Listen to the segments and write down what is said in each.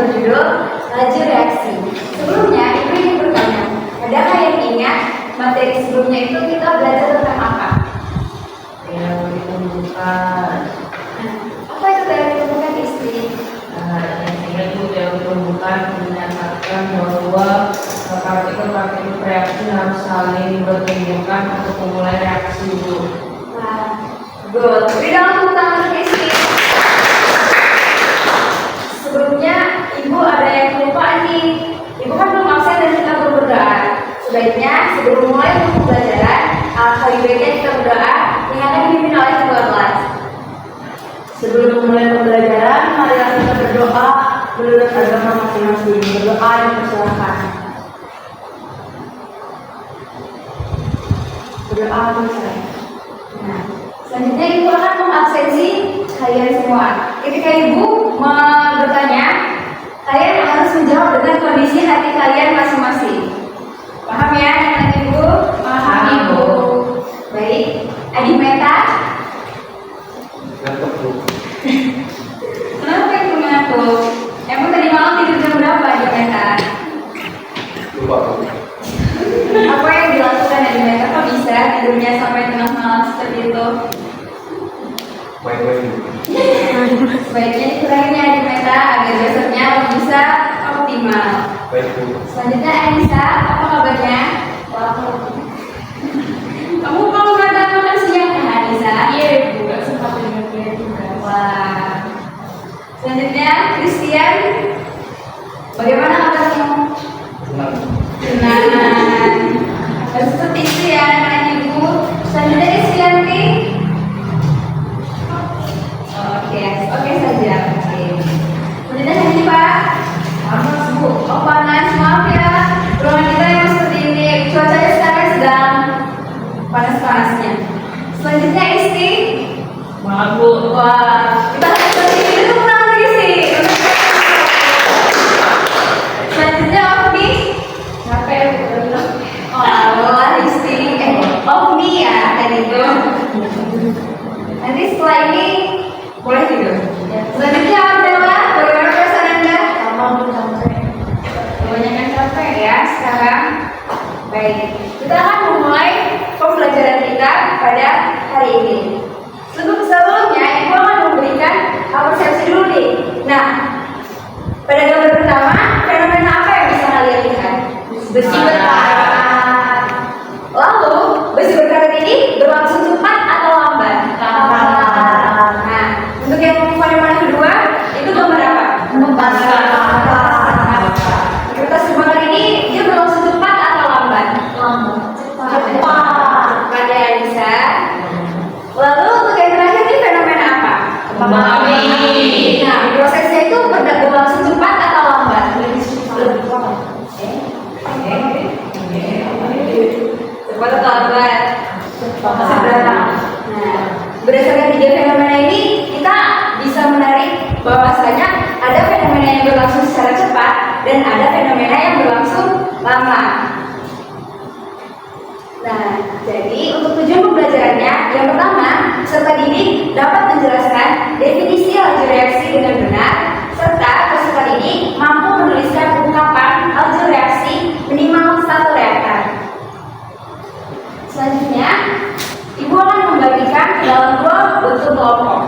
berjudul laju reaksi. Sebelumnya, Ibu ingin bertanya, adakah yang ingat materi sebelumnya itu kita belajar tentang apa? Teori pembukaan. Apa itu teori pembukaan istri? Yang itu teori pembukaan menyatakan bahwa partikel-partikel reaksi harus saling bertunjukkan untuk memulai reaksi dulu. Wah, good. Beri dalam tepuk tangan istri. Sebelumnya, Ibu ada yang lupa nih. Ibu kan belum absen dan kita belum berdoa. Sebaiknya sebelum mulai untuk pembelajaran, alangkah baiknya kita berdoa yang akan dipimpin oleh ketua kelas. Sebelum memulai pembelajaran, marilah kita berdoa menurut agama masing-masing. Berdoa dan persilakan. Berdoa selesai. Nah, selanjutnya Ibu akan mengabsensi kalian semua. Ketika Ibu bertanya, kalian harus menjawab dengan kondisi hati kalian masing-masing. Paham ya, anak Ibu? Paham Ibu. Baik, Adi Meta. Kenapa Ibu ngantuk? Emang tadi malam tidur jam berapa Adi Meta? Lupa. Apa yang dilakukan Adi Meta? Kok bisa tidurnya sampai tengah malam seperti itu? Main-main. Sebaiknya dikurangin ya Adi Meta agar besoknya bisa optimal. Baik, Bu. Selanjutnya Anissa, apa kabarnya? Kamu mau makan siang ya Anissa? Iya, Ibu, gak sempat dengar juga. Wah. Selanjutnya Christian, bagaimana kabarnya? Tenang. Tenang. Harus seperti itu ya anak Ibu. Selanjutnya Rizkyanti. Oke saja. Oke. Selanjutnya Hanji Pak. Panas, Bu. Oh panas, maaf ya. Ruangan kita yang seperti ini. Cuacanya sekarang sedang panas-panasnya. Selanjutnya Isti. Maaf, Bu. Wah, kita harus seperti ini dulu menang lagi sih. Selanjutnya Ofni. Capek, Bu. Oh, Isti. Ofni ya tadi itu. Nanti setelah ini boleh tidur. Selanjutnya Ardela, bagaimana perasaan Anda? Kebanyakan capek ya sekarang. Baik, kita akan memulai pembelajaran kita pada hari ini. Sebelumnya, Ibu akan memberikan persepsi dulu nih. Nah, pada gambar pertama, fenomena apa yang bisa kalian lihat? Besi berkarat. Lalu, besi berkarat ini berlangsung cepat atau lambat? Lambat. Nah, untuk yang fenomena kedua, itu gambar apa? Kertas kembang ini dia berlangsung cepat atau lambat? Cepat. Pada Anissa. Lalu untuk yang terakhir ini fenomena apa? Kembang api. Nah, prosesnya itu berlangsung cepat atau lambat? Cepat atau lambat? Cepat. Nah, berdasarkan tiga fenomena ini kita bisa menarik bahwasanya ada fenomena yang berlangsung secara cepat dan ada fenomena yang berlangsung lama. Nah, jadi untuk tujuan pembelajarannya, yang pertama, peserta didik dapat menjelaskan definisi laju reaksi dengan benar, serta peserta didik mampu menuliskan ungkapan laju reaksi minimal satu reaktan. Selanjutnya, Ibu akan membagikan ke dalam dua bentuk kelompok.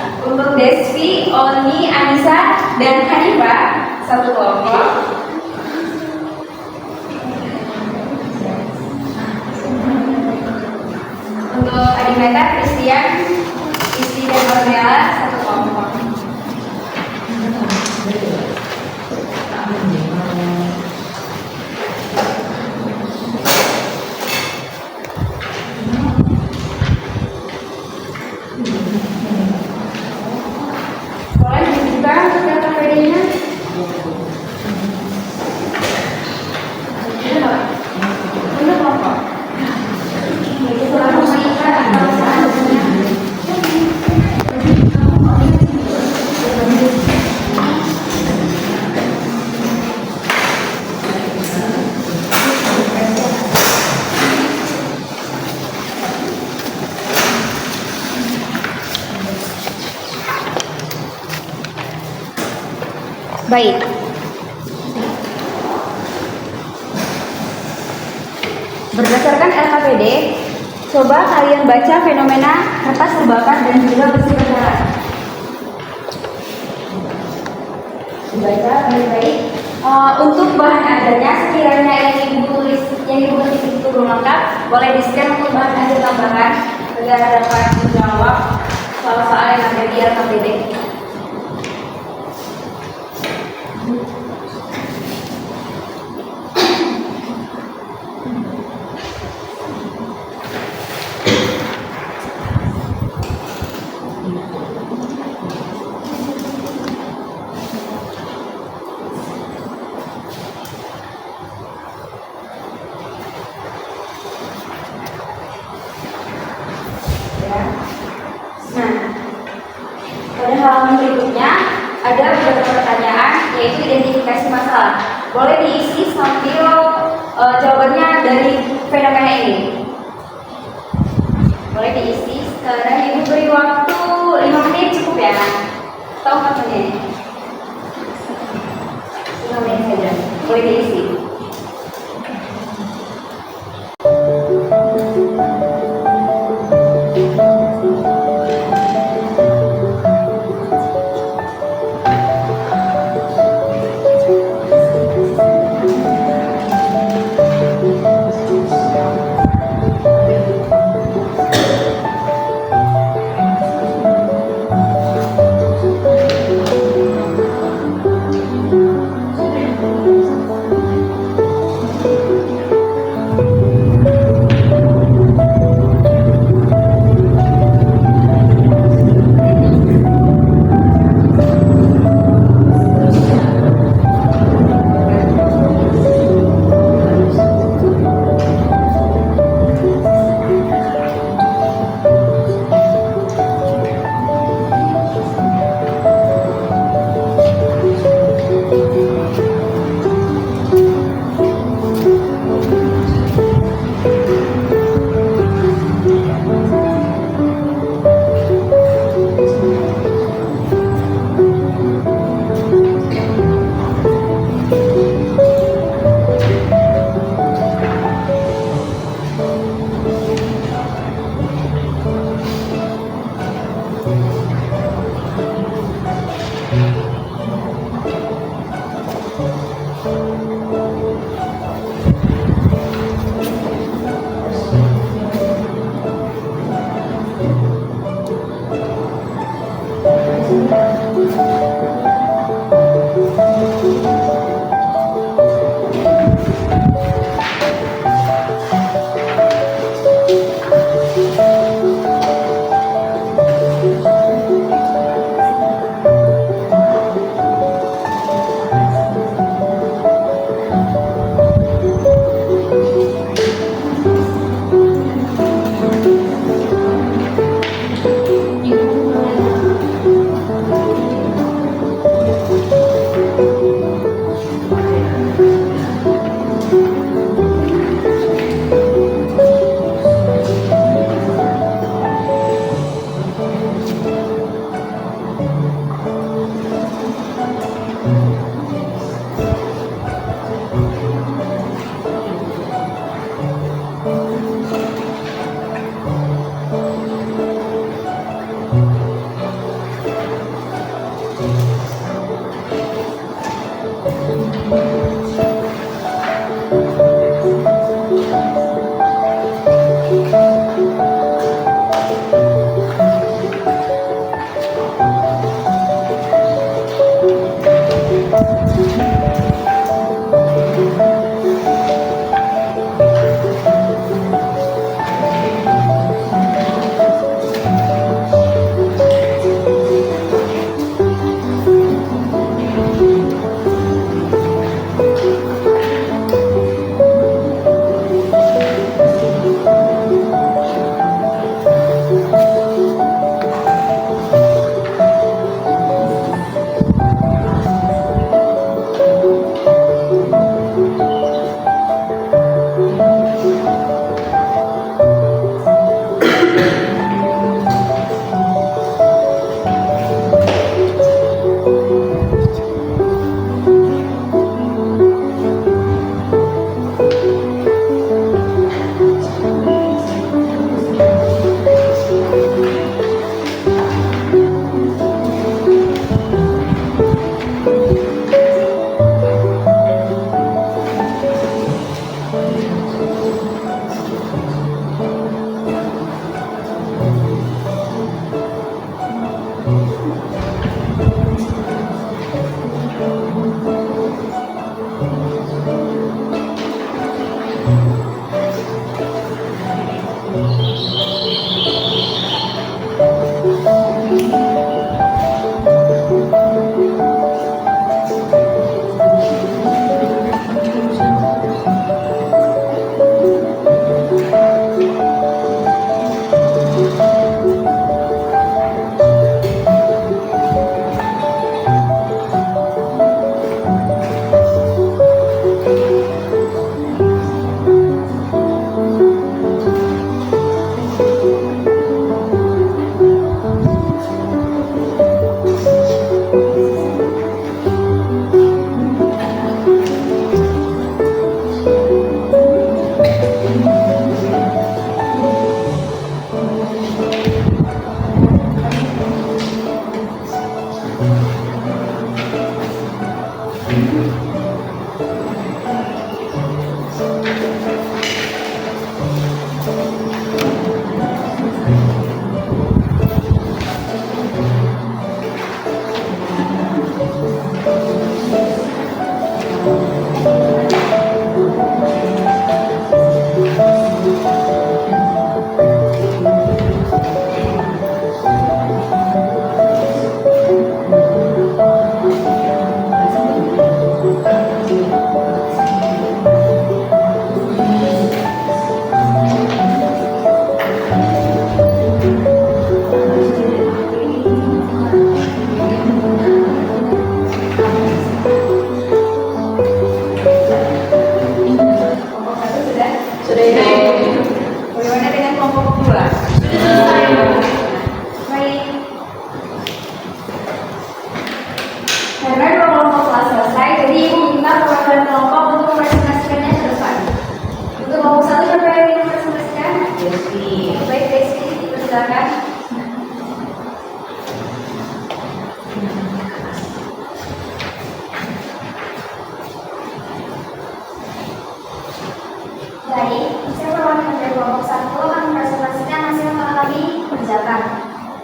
Nah, untuk Desvi, Oni, Anissa, dan Hanifah, satu kelompok. Untuk Adimeta, Christian, Isti, dan Ornella, satu kelompok. Boleh dibuka untuk data PD-nya? Untuk kelompok. Selama Baik. Berdasarkan LKPD, coba kalian baca fenomena kertas terbakar dan juga besi berkarat. Dibaca baik-baik. Untuk bahan ajarnya sekiranya yang ibu tulis itu belum lengkap, boleh di-scan untuk bahan ajar tambahan agar dapat menjawab soal-soal yang ada di LKPD. Ya. Nah, pada halaman berikutnya ada beberapa pertanyaan, yaitu identifikasi masalah. Boleh diisi sambil jawabannya dari fenomena ini. Boleh diisi. Sekarang ibu beri waktu 5 menit cukup ya? Atau 4 menit? 5 menit saja. Boleh diisi.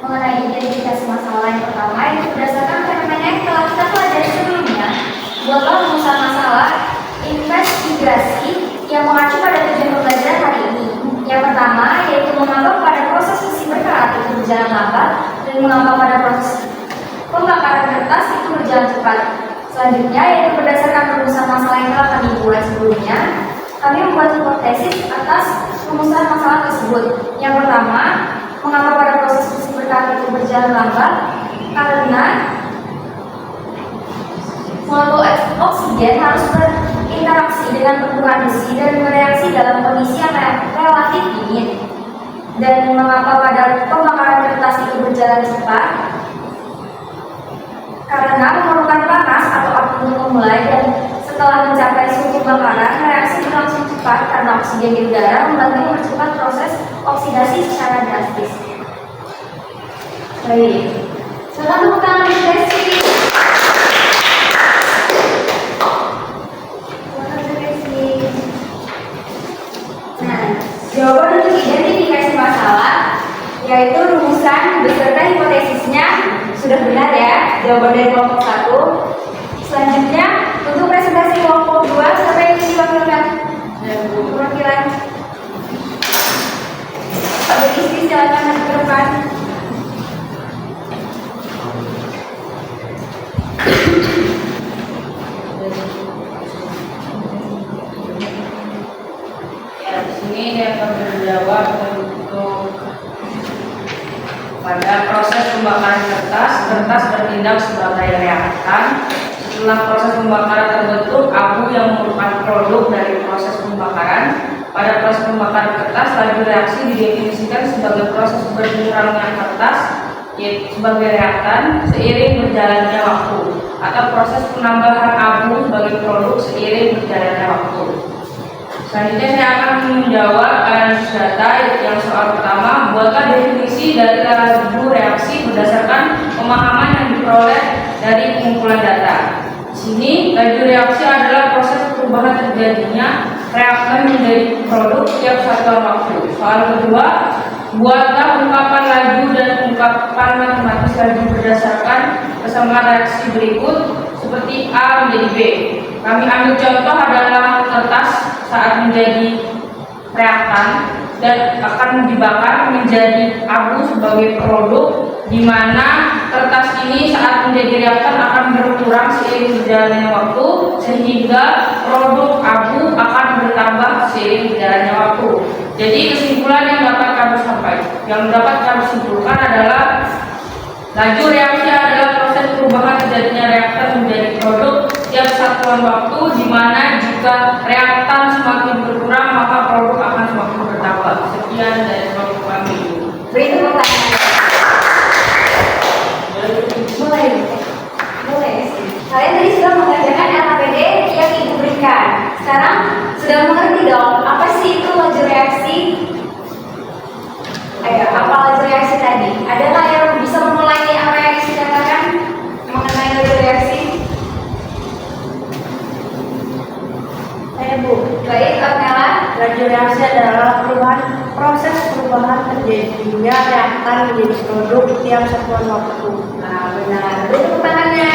Mengenai identifikasi masalah yang pertama itu berdasarkan fenomena yang telah kita pelajari sebelumnya. Buatlah rumusan masalah investigasi yang mengacu pada tujuan pembelajaran hari ini. Yang pertama yaitu mengapa pada proses fungsi berkarat itu berjalan lambat dan mengapa pada proses pembakaran kertas itu berjalan cepat. Selanjutnya yaitu berdasarkan rumusan masalah yang telah kami buat sebelumnya, kami membuat hipotesis atas rumusan masalah tersebut. Yang pertama, mengapa pada proses fungsi berkarat itu berjalan lambat? Karena molekul oksigen harus berinteraksi dengan permukaan besi dan bereaksi dalam kondisi yang relatif dingin. Dan mengapa pada pembakaran kertas itu berjalan cepat? Karena memerlukan panas atau api untuk memulai, dan setelah mencapai suhu pembakaran, reaksi berlangsung cepat karena oksigen di udara membantu mempercepat proses oksidasi secara drastis. Baik, silakan tepuk tangan untuk Desi. Nah, jawaban untuk identifikasi masalah yaitu rumusan beserta hipotesisnya sudah benar ya, jawaban dari kelompok 1. Selanjutnya untuk presentasi kelompok 2, siapa yang ingin diwakilkan? Perwakilan Pak Beristi, silakan ke depan. Ya, di sini dia akan menjawab untuk pada proses pembakaran kertas bertindak sebagai reaktan. Setelah proses pembakaran terbentuk abu yang merupakan produk dari proses pembakaran. Pada proses pembakaran kertas, laju reaksi didefinisikan sebagai proses berkurangnya kertas, yaitu sebagai reaktan seiring berjalannya waktu, atau proses penambahan abu sebagai produk seiring berjalannya waktu. Selanjutnya saya akan menjawab analisis data. Yang soal pertama, buatlah definisi dari laju reaksi berdasarkan pemahaman yang diperoleh dari pengumpulan data. Di sini laju reaksi adalah proses perubahan terjadinya reaktan menjadi produk setiap satuan waktu. Soal kedua, Buatlah ungkapan laju dan ungkapan matematis laju berdasarkan kesamaan reaksi berikut seperti A menjadi B. Kami ambil contoh adalah kertas saat menjadi reaktan dan akan dibakar menjadi abu sebagai produk, di mana kertas ini saat menjadi reaktan akan berkurang seiring berjalannya waktu, sehingga produk abu akan bertambah seiring berjalannya waktu. Jadi kesimpulan yang dapat kami simpulkan adalah laju reaksi adalah proses perubahan terjadinya reaktan menjadi produk setiap satuan waktu, di mana jika reaktan semakin berkurang maka produk akan semakin bertambah. Sekian dari kelompok kami. Beri tepuk tangan. Mulai. Kalian tadi sudah mengerjakan LKPD yang ibu berikan. Sekarang sudah mengerti dong apa sih itu laju reaksi? Ayo, apa laju reaksi tadi? Adakah yang bisa memulai apa yang dikatakan mengenai laju reaksi? Saya Bu, Baik, Ornella. laju reaksi adalah proses perubahan terjadinya reaktan menjadi produk tiap satuan waktu. Nah, benar. Beri tepuk tangannya.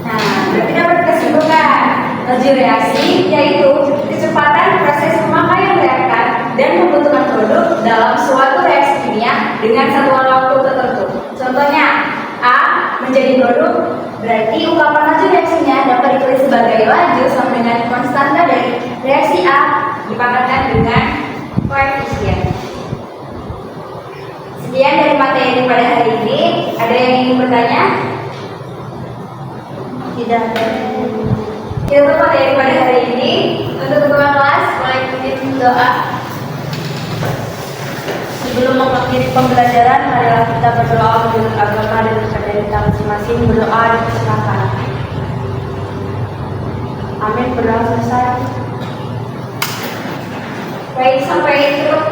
Nah, berarti dapat kita simpulkan laju reaksi yaitu kecepatan proses pemakaian reaktan dan pembentukan produk dalam suatu reaksi kimia dengan satuan waktu tertentu. Contohnya, A menjadi produk, berarti ungkapan laju reaksinya dapat ditulis sebagai laju sama dengan konstanta dari reaksi A dipangkatkan dengan koefisien. Sekian dari materi pada hari ini. Ada yang ingin bertanya? Tidak ada. Itu materi pada hari ini. Untuk ketua kelas, mulai pimpin doa. Sebelum mengakhiri pembelajaran, marilah kita berdoa menurut agama dan kepercayaan kita masing-masing. Berdoa dipersilakan. Amin. Berdoa selesai. Baik, sampai cukup